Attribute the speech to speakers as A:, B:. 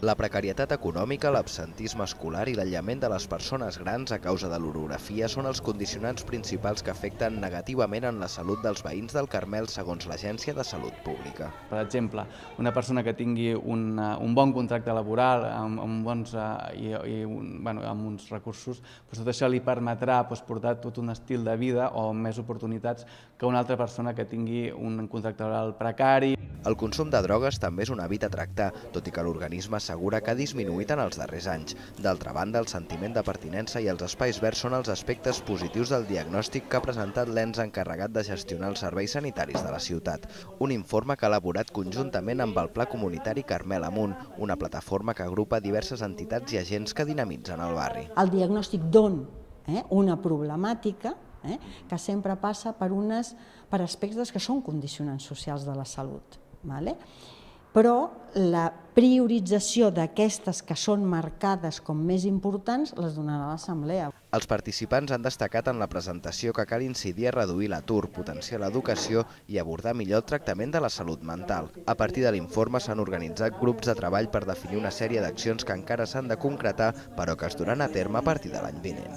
A: La precarietat econòmica, l'absentisme escolar i l'aïllament de les persones grans a causa de l'orografia són els condicionants principals que afecten negativament en la salut dels veïns del Carmel, segons l'Agència de Salut Pública.
B: Per exemple, una persona que tingui un bon contracte laboral amb uns recursos, tot això li permetrà portar tot un estil de vida o més oportunitats que una altra persona que tingui un contracte laboral precari.
A: El consum de drogues també és un hàbit a tractar, tot i que l'organisme assegura que ha disminuït en els darrers anys. D'altra banda, el sentiment de pertinença i els espais verds són els aspectes positius del diagnòstic que ha presentat l'ens encarregat de gestionar els serveis sanitaris de la ciutat. Un informe que ha elaborat conjuntament amb el Pla Comunitari Carmel Amunt, una plataforma que agrupa diverses entitats i agents que dinamitzen el barri.
C: El diagnòstic dona una problemàtica que sempre passa per aspectes que són condicionants socials de la salut. Però la priorització d'aquestes que són marcades com més importants les donarà l'Assemblea.
A: Els participants han destacat en la presentació que cal incidir a reduir l'atur, potenciar l'educació i abordar millor el tractament de la salut mental. A partir de l'informe s'han organitzat grups de treball per definir una sèrie d'accions que encara s'han de concretar, però que es duran a terme a partir de l'any vinent.